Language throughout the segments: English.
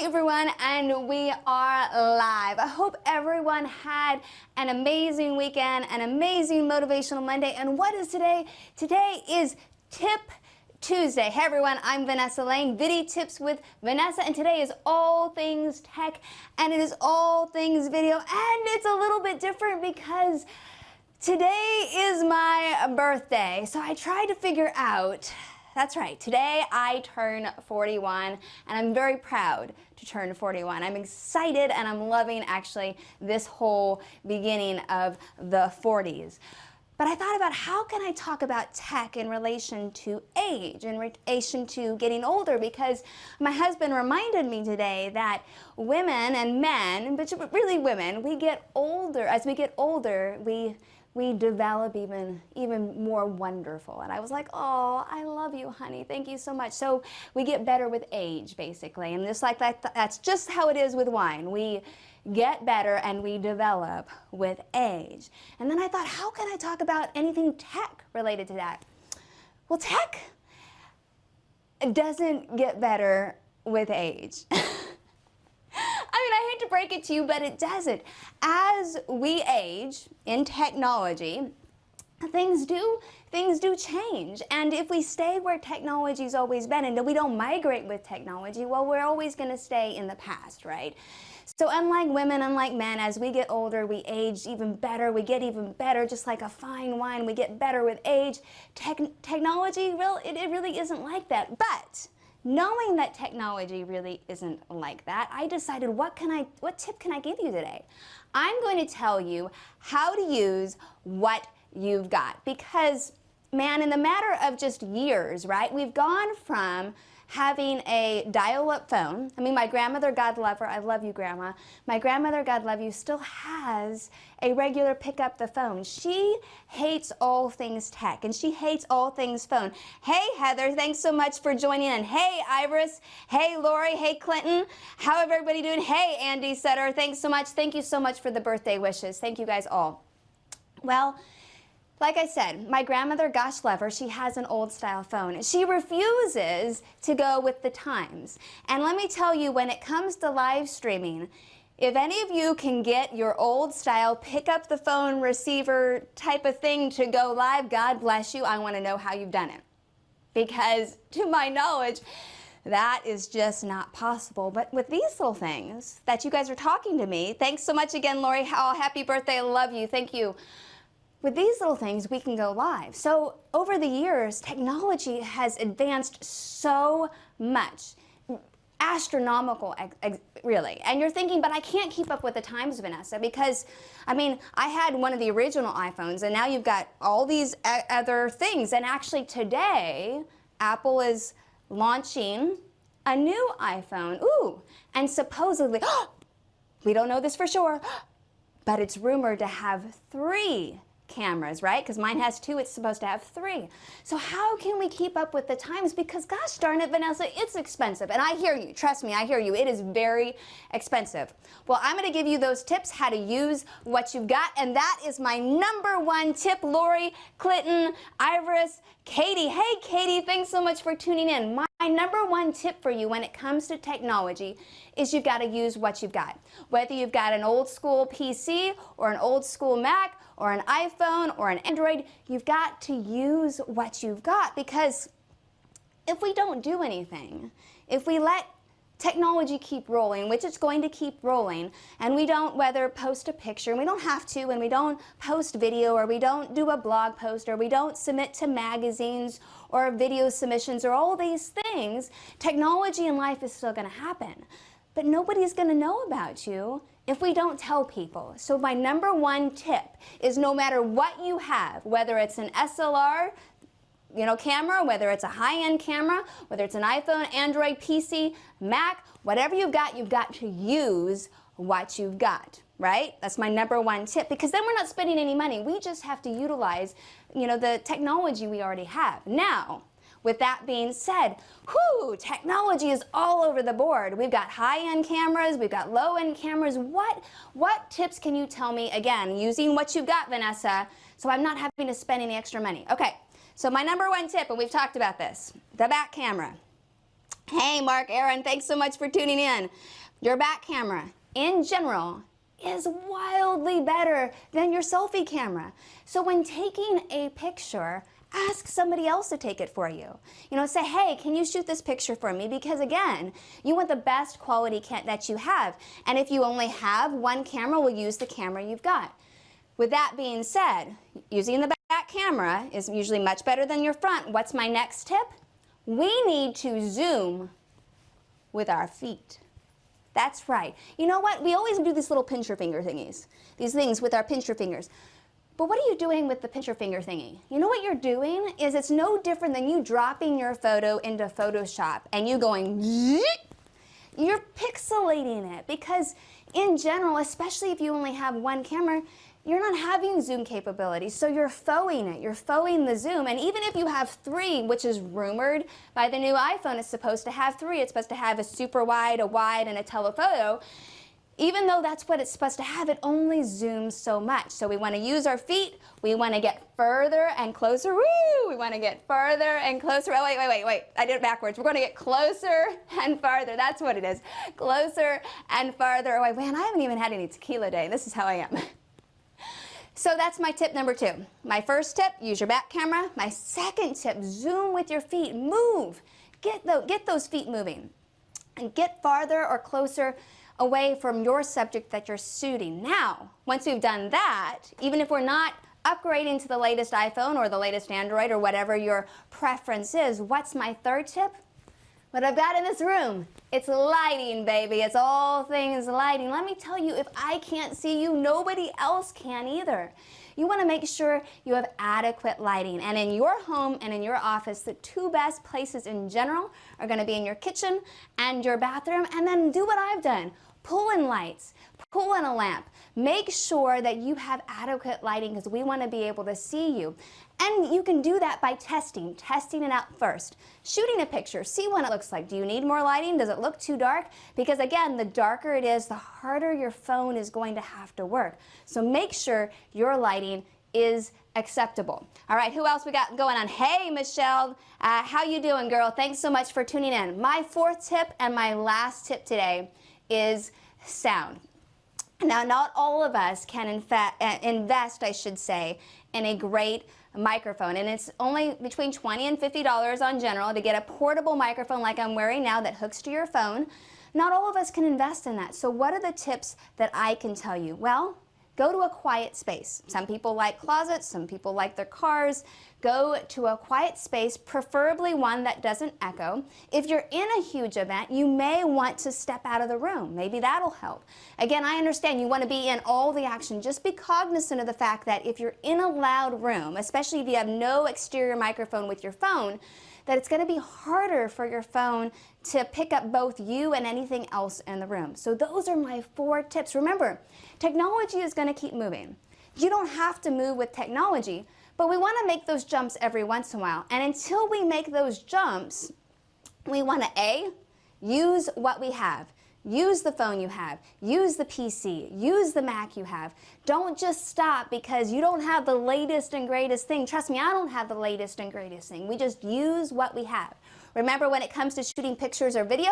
Hi everyone, and we are live. I hope everyone had an amazing weekend, an amazing motivational Monday. And what is today? Today is Tip Tuesday. Hey everyone, I'm Vanessa Lane, Video Tips with Vanessa, and today is all things tech, and it is all things video, and it's a little bit different because today is my birthday. So I tried to figure out, that's right, today I turn 41, and I'm very proud to turn 41. I'm excited and I'm loving actually this whole beginning of the 40s. But I thought about how can I talk about tech in relation to age, in relation to getting older, because my husband reminded me today that women and men, but really women, we get older. As we get older, we develop even more wonderful. And I was like, oh, I love you, honey. Thank you so much. So we get better with age, basically. And just like that, that's just how it is with wine. We get better and we develop with age. And then I thought, how can I talk about anything tech related to that? Well, tech doesn't get better with age. I hate to break it to you, but it doesn't. As we age in technology, things do change. And if we stay where technology's always been and we don't migrate with technology, well, we're always going to stay in the past, right? So unlike women, unlike men, as we get older, we age even better. We get even better, just like a fine wine. We get better with age. Technology, it really isn't like that. But knowing that technology really isn't like that, I decided what tip can I give you today? I'm going to tell you how to use what you've got, because man, in the matter of just years, right, we've gone from having a dial-up phone. I mean, my grandmother, God love her, I love you, Grandma. My grandmother, God love you, still has a regular pick up the phone. She hates all things tech, and she hates all things phone. Hey, Heather, thanks so much for joining in. Hey, Iris. Hey, Lori. Hey, Clinton. How is everybody doing? Hey, Andy Sutter, thanks so much. Thank you so much for the birthday wishes. Thank you guys all. Well, like I said, my grandmother, gosh love her, she has an old style phone. She refuses to go with the times. And let me tell you, when it comes to live streaming, if any of you can get your old style pick up the phone receiver type of thing to go live, God bless you. I want to know how you've done it. Because to my knowledge, that is just not possible. But with these little things that you guys are talking to me, thanks so much again, Lori. Oh, happy birthday. I love you. Thank you. With these little things, we can go live. So over the years, technology has advanced so much. Astronomical, really. And you're thinking, but I can't keep up with the times, Vanessa, because, I mean, I had one of the original iPhones, and now you've got all these other things. And actually today, Apple is launching a new iPhone. Ooh, and supposedly, we don't know this for sure, but it's rumored to have 3 cameras, right? Because mine has 2, it's supposed to have 3. So how can we keep up with the times? Because gosh darn it, Vanessa, it's expensive. And I hear you, trust me, I hear you. It is very expensive. Well, I'm going to give you those tips, how to use what you've got. And that is my #1 tip. Lori, Clinton, Iris, Katie. Hey, Katie, thanks so much for tuning in. My #1 tip for you when it comes to technology is you've got to use what you've got. Whether you've got an old school PC or an old school Mac or an iPhone or an Android, you've got to use what you've got, because if we don't do anything, if we let technology keep rolling, which it's going to keep rolling, and we don't whether post a picture, and we don't have to, and we don't post video, or we don't do a blog post, or we don't submit to magazines or video submissions, or all these things, technology in life is still going to happen. But nobody's going to know about you if we don't tell people. So my #1 tip is, no matter what you have, whether it's an SLR, camera, whether it's a high-end camera, whether it's an iPhone, Android, PC, Mac, whatever you've got to use what you've got, right? That's my #1 tip, because then we're not spending any money. We just have to utilize, the technology we already have. Now, with that being said, technology is all over the board. We've got high-end cameras, we've got low-end cameras. What tips can you tell me, again, using what you've got, Vanessa, so I'm not having to spend any extra money? Okay, so my #1 tip, and we've talked about this, the back camera. Hey, Mark, Aaron, thanks so much for tuning in. Your back camera, in general, is wildly better than your selfie camera. So when taking a picture, ask somebody else to take it for you. You know, say, hey, can you shoot this picture for me? Because again, you want the best quality that you have. And if you only have one camera, we'll use the camera you've got. With that being said, using the back camera is usually much better than your front. What's my next tip? We need to zoom with our feet. That's right. You know what? We always do these little pincher finger thingies. These things with our pincher fingers. But what are you doing with the pincher finger thingy? You know what you're doing is it's no different than you dropping your photo into Photoshop and you going, you're pixelating it, because in general, especially if you only have one camera, you're not having zoom capabilities, so you're faux-ing it. You're faux-ing the zoom, and even if you have 3, which is rumored by the new iPhone, it's supposed to have 3. It's supposed to have a super wide, a wide, and a telephoto. Even though that's what it's supposed to have, it only zooms so much. So we want to use our feet. We want to get further and closer. Woo! We want to get further and closer. Oh, wait. I did it backwards. We're going to get closer and farther. That's what it is. Closer and farther. Oh, man, I haven't even had any tequila day. This is how I am. So that's my tip number 2. My first tip, use your back camera. My second tip, zoom with your feet. Move. Get those feet moving. And get farther or closer away from your subject that you're shooting. Now, once we've done that, even if we're not upgrading to the latest iPhone or the latest Android or whatever your preference is, what's my third tip? What I've got in this room, it's lighting, baby. It's all things lighting. Let me tell you, if I can't see you, nobody else can either. You want to make sure you have adequate lighting. And in your home and in your office, the 2 best places in general are going to be in your kitchen and your bathroom. And then do what I've done. Pull in lights. Pull in a lamp. Make sure that you have adequate lighting because we want to be able to see you. And you can do that by testing it out first. Shooting a picture, see what it looks like. Do you need more lighting? Does it look too dark? Because again, the darker it is, the harder your phone is going to have to work. So make sure your lighting is acceptable. All right, who else we got going on? Hey, Michelle, how you doing, girl? Thanks so much for tuning in. My 4th tip and my last tip today is sound. Now, not all of us can invest, I should say, in a great microphone, and it's only between $20 and $50 on general to get a portable microphone like I'm wearing now that hooks to your phone. Not all of us can invest in that. So what are the tips that I can tell you? Well, go to a quiet space. Some people like closets, some people like their cars. Go to a quiet space, preferably one that doesn't echo. If you're in a huge event, you may want to step out of the room. Maybe that'll help. Again, I understand you want to be in all the action. Just be cognizant of the fact that if you're in a loud room, especially if you have no exterior microphone with your phone, that it's going to be harder for your phone to pick up both you and anything else in the room. So those are my 4 tips. Remember, technology is going to keep moving. You don't have to move with technology, but we want to make those jumps every once in a while. And until we make those jumps, we want to A, use what we have. Use the phone you have. Use the PC. Use the Mac you have. Don't just stop because you don't have the latest and greatest thing. Trust me, I don't have the latest and greatest thing. We just use what we have. Remember, when it comes to shooting pictures or video,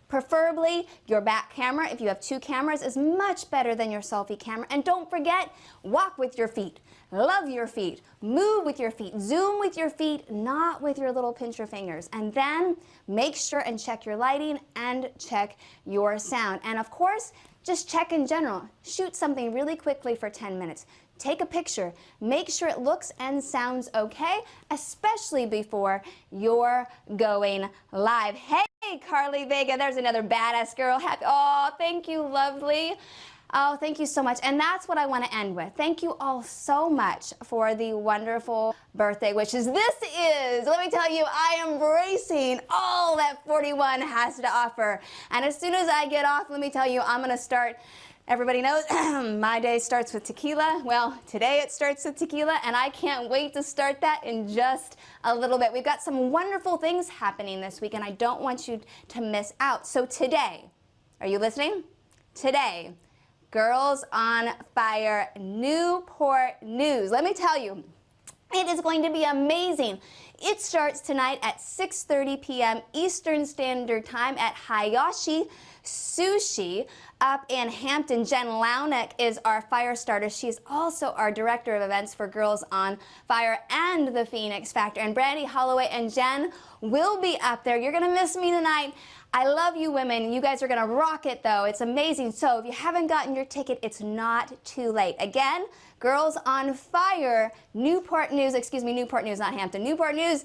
preferably your back camera, if you have 2 cameras, is much better than your selfie camera. And don't forget, walk with your feet. Love your feet. Move with your feet. Zoom with your feet, not with your little pincher fingers. And then make sure and check your lighting and check your sound. And of course, just check in general. Shoot something really quickly for 10 minutes. Take a picture. Make sure it looks and sounds okay, especially before you're going live. Hey, Carly Vega, there's another badass girl. Happy, oh, thank you, lovely. Oh, thank you so much. And that's what I want to end with. Thank you all so much for the wonderful birthday wishes. This is, let me tell you, I am embracing all that 41 has to offer. And as soon as I get off, let me tell you, I'm going to start. Everybody knows my day starts with tequila. Well, today it starts with tequila, and I can't wait to start that in just a little bit. We've got some wonderful things happening this week, and I don't want you to miss out. So today, are you listening? Today, Girls on Fire Newport News. Let me tell you, it is going to be amazing. It starts tonight at 6:30 p.m. Eastern Standard Time at Hayashi Sushi up in Hampton. Jen Launick is our fire starter. She's also our director of events for Girls on Fire and the Phoenix Factor. And Brandy Holloway and Jen will be up there. You're going to miss me tonight. I love you women. You guys are going to rock it, though. It's amazing. So if you haven't gotten your ticket, it's not too late. Again, Girls on Fire, Newport News, not Hampton. Newport News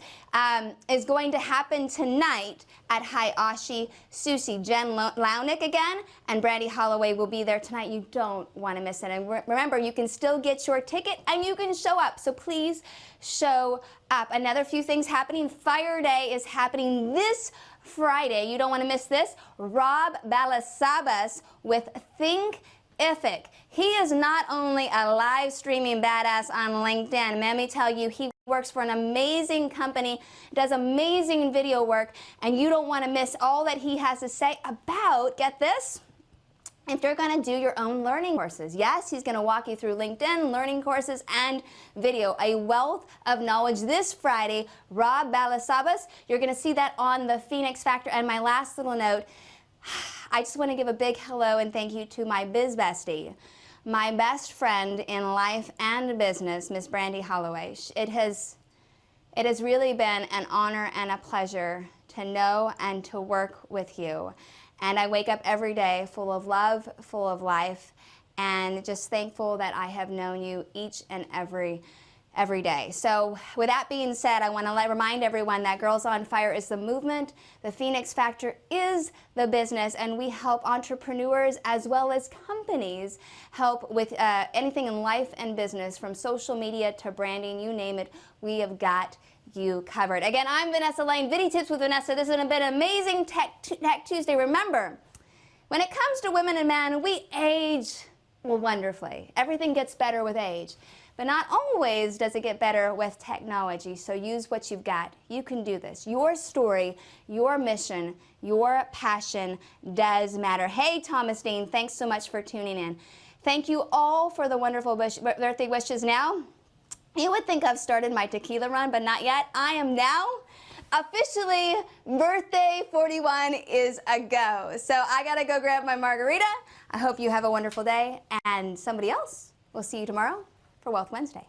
is going to happen tonight at Hayashi Sushi. Jen Launick again and Brandy Holloway will be there tonight. You don't want to miss it. And remember, you can still get your ticket and you can show up. So please show up. Another few things happening. Fire Day is happening this Friday. You don't want to miss this. Rob Balasabas with Thinkific. He is not only a live streaming badass on LinkedIn, let me tell you, he works for an amazing company, does amazing video work, and you don't want to miss all that he has to say about, get this, if you're going to do your own learning courses. Yes, he's going to walk you through LinkedIn, learning courses, and video. A wealth of knowledge this Friday. Rob Balasabas, you're going to see that on the Phoenix Factor. And my last little note, I just want to give a big hello and thank you to my biz bestie, my best friend in life and business, Miss Brandy Holloway. It has really been an honor and a pleasure to know and to work with you. And I wake up every day full of love, full of life, and just thankful that I have known you each and every day. So with that being said, I want to remind everyone that Girls on Fire is the movement, the Phoenix Factor is the business, and we help entrepreneurs as well as companies help with anything in life and business, from social media to branding, you name it, we have got you covered. Again, I'm Vanessa Lane, Viddy Tips with Vanessa. This has been an amazing Tech Tuesday. Remember, when it comes to women and men, we age wonderfully. Everything gets better with age. But not always does it get better with technology, so use what you've got. You can do this. Your story, your mission, your passion does matter. Hey, Thomas Dean, thanks so much for tuning in. Thank you all for the wonderful birthday wishes. Now, you would think I've started my tequila run, but not yet. I am now officially birthday 41 is a go. So I gotta go grab my margarita. I hope you have a wonderful day, and somebody else will see you tomorrow for Wealth Wednesday.